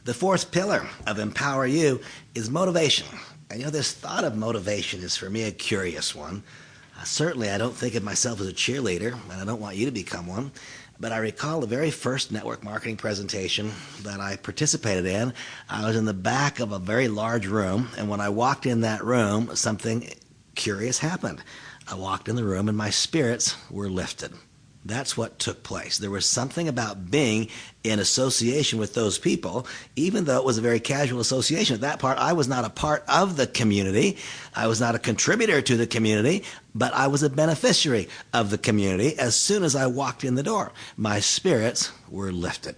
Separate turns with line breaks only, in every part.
The fourth pillar of Empower You is motivation. And this thought of motivation is for me a curious one. Certainly, I don't think of myself as a cheerleader, and I don't want you to become one. But I recall the very first network marketing presentation that I participated in. I was in the back of a very large room, and when I walked in that room, something curious happened. I walked in the room, and my spirits were lifted. That's what took place. There was something about being in association with those people, even though it was a very casual association. At that part, I was not a part of the community. I was not a contributor to the community, but I was a beneficiary of the community. As soon as I walked in the door, my spirits were lifted.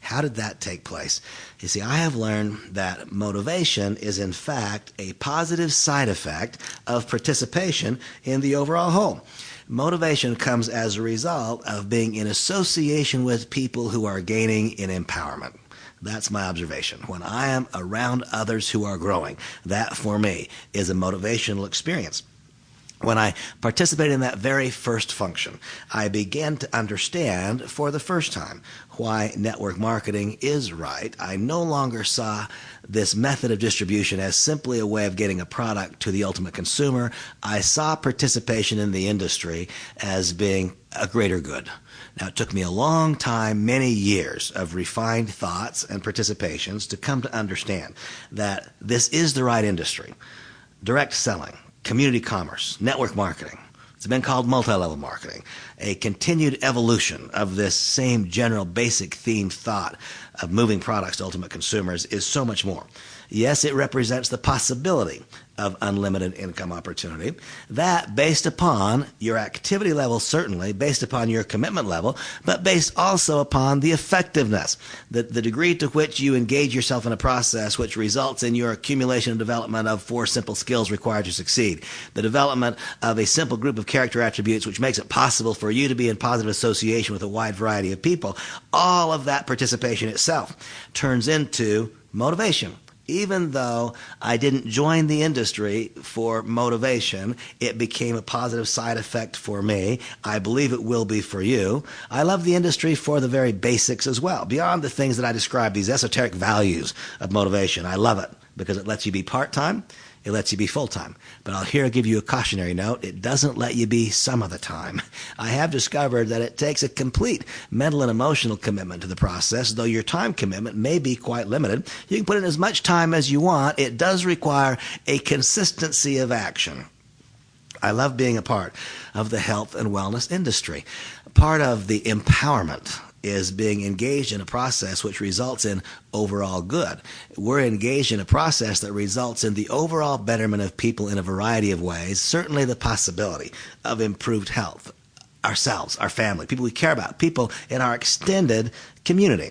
How did that take place? You see, I have learned that motivation is in fact a positive side effect of participation in the overall whole. Motivation comes as a result of being in association with people who are gaining in empowerment. That's my observation. When I am around others who are growing, that for me is a motivational experience. When I participated in that very first function, I began to understand for the first time why network marketing is right. I no longer saw this method of distribution as simply a way of getting a product to the ultimate consumer. I saw participation in the industry as being a greater good. Now, it took me a long time, many years of refined thoughts and participations to come to understand that this is the right industry. Direct selling, community commerce, network marketing. It's been called multi-level marketing, a continued evolution of this same general basic theme thought of moving products to ultimate consumers is so much more. Yes, it represents the possibility of unlimited income opportunity. That based upon your activity level, certainly, based upon your commitment level, but based also upon the effectiveness, the degree to which you engage yourself in a process which results in your accumulation and development of 4 simple skills required to succeed, the development of a simple group of character attributes which makes it possible for you to be in positive association with a wide variety of people. All of that participation itself turns into motivation. Even though I didn't join the industry for motivation, it became a positive side effect for me. I believe it will be for you. I love the industry for the very basics as well. Beyond the things that I described, these esoteric values of motivation, I love it because it lets you be part-time. It lets you be full-time. But I'll here give you a cautionary note. It doesn't let you be some of the time. I have discovered that it takes a complete mental and emotional commitment to the process, though your time commitment may be quite limited. You can put in as much time as you want. It does require a consistency of action. I love being a part of the health and wellness industry. Part of the empowerment is being engaged in a process which results in overall good. We're engaged in a process that results in the overall betterment of people in a variety of ways, certainly the possibility of improved health, ourselves, our family, people we care about, people in our extended community.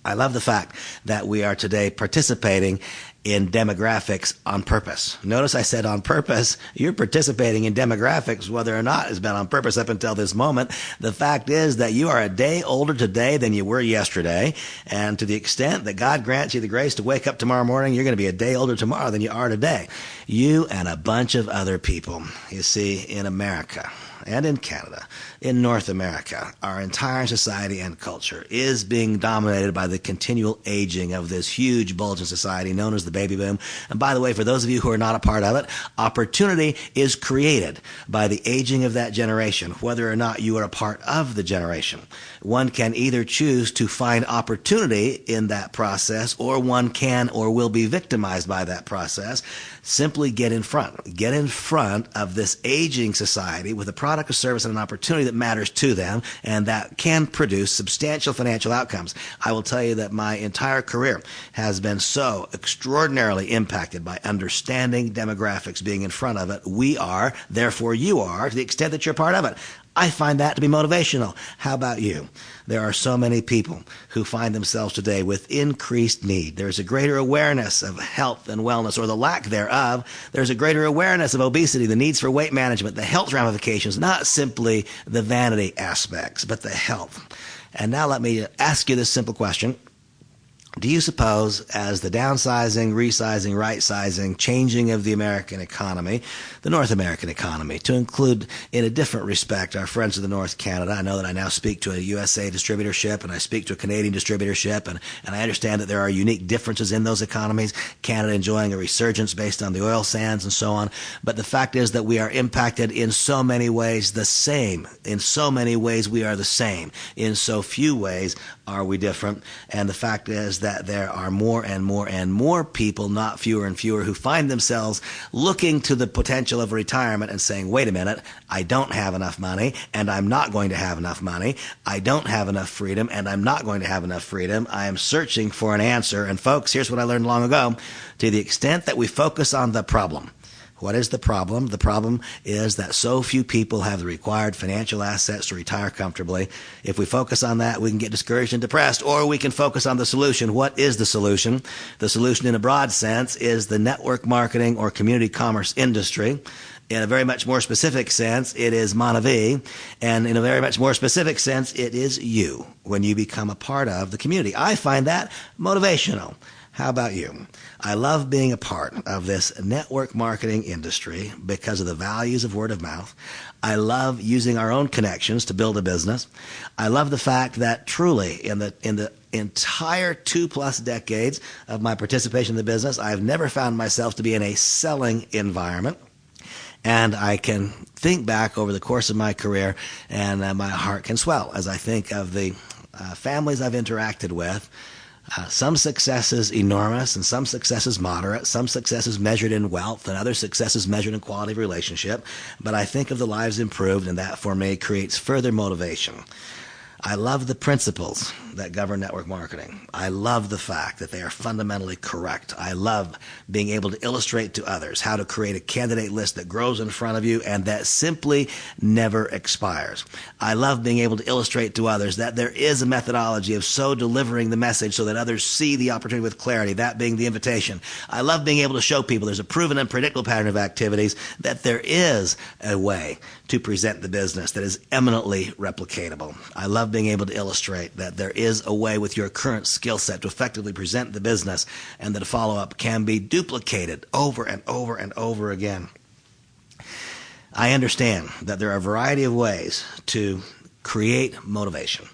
I love the fact that we are today participating in demographics on purpose. Notice I said on purpose. You're participating in demographics whether or not it's been on purpose up until this moment. The fact is that you are a day older today than you were yesterday, and to the extent that God grants you the grace to wake up tomorrow morning, you're going to be a day older tomorrow than you are today. You and a bunch of other people. You see, in America and in Canada, in North America, our entire society and culture is being dominated by the continual aging of this huge bulge in society known as the baby boom. And by the way, for those of you who are not a part of it, opportunity is created by the aging of that generation, whether or not you are a part of the generation. One can either choose to find opportunity in that process, or one can or will be victimized by that process. Simply get in front. Get in front of this aging society with a product or service and an opportunity that matters to them and that can produce substantial financial outcomes. I will tell you that my entire career has been so extraordinarily impacted by understanding demographics, being in front of it. We are, therefore you are, to the extent that you're part of it. I find that to be motivational. How about you? There are so many people who find themselves today with increased need. There's a greater awareness of health and wellness, or the lack thereof. There's a greater awareness of obesity, the needs for weight management, the health ramifications, not simply the vanity aspects, but the health. And now let me ask you this simple question. Do you suppose, as the downsizing, resizing, right-sizing, changing of the American economy, the North American economy, to include in a different respect our friends of the North Canada? I know that I now speak to a USA distributorship and I speak to a Canadian distributorship, and I understand that there are unique differences in those economies, Canada enjoying a resurgence based on the oil sands and so on. But the fact is that we are impacted in so many ways the same. In so many ways we are the same. In so few ways are we different. And the fact is that there are more and more and more people, not fewer and fewer, who find themselves looking to the potential of retirement and saying, wait a minute, I don't have enough money and I'm not going to have enough money. I don't have enough freedom and I'm not going to have enough freedom. I am searching for an answer. And folks, here's what I learned long ago. To the extent that we focus on the problem, what is the problem? The problem is that so few people have the required financial assets to retire comfortably. If we focus on that, we can get discouraged and depressed, or we can focus on the solution. What is the solution? The solution in a broad sense is the network marketing or community commerce industry. In a very much more specific sense, it is Monavie. And in a very much more specific sense, it is you when you become a part of the community. I find that motivational. How about you? I love being a part of this network marketing industry because of the values of word of mouth. I love using our own connections to build a business. I love the fact that truly in the entire 2+ decades of my participation in the business, I've never found myself to be in a selling environment. And I can think back over the course of my career, and my heart can swell as I think of the families I've interacted with. Some successes enormous and some successes moderate, some successes measured in wealth and other successes measured in quality of relationship. But I think of the lives improved, and that for me creates further motivation. I love the principles that govern network marketing. I love the fact that they are fundamentally correct. I love being able to illustrate to others how to create a candidate list that grows in front of you and that simply never expires. I love being able to illustrate to others that there is a methodology of so delivering the message so that others see the opportunity with clarity, that being the invitation. I love being able to show people there's a proven and predictable pattern of activities, that there is a way to present the business that is eminently replicatable. I love being able to illustrate that there is a way with your current skill set to effectively present the business, and that a follow-up can be duplicated over and over and over again. I understand that there are a variety of ways to create motivation.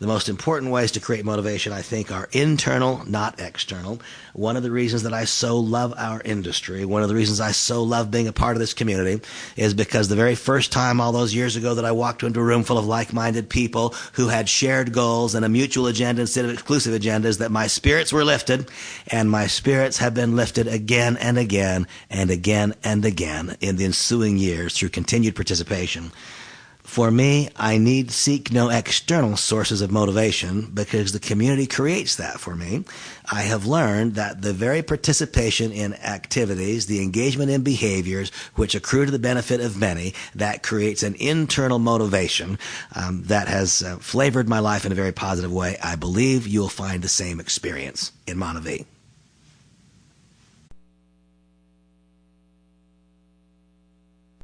The most important ways to create motivation, I think, are internal, not external. One of the reasons that I so love our industry, one of the reasons I so love being a part of this community, is because the very first time all those years ago that I walked into a room full of like-minded people who had shared goals and a mutual agenda instead of exclusive agendas, that my spirits were lifted, and my spirits have been lifted again and again and again and again in the ensuing years through continued participation. For me, I need seek no external sources of motivation because the community creates that for me. I have learned that the very participation in activities, the engagement in behaviors which accrue to the benefit of many, that creates an internal motivation that has flavored my life in a very positive way. I believe you will find the same experience in Monavie.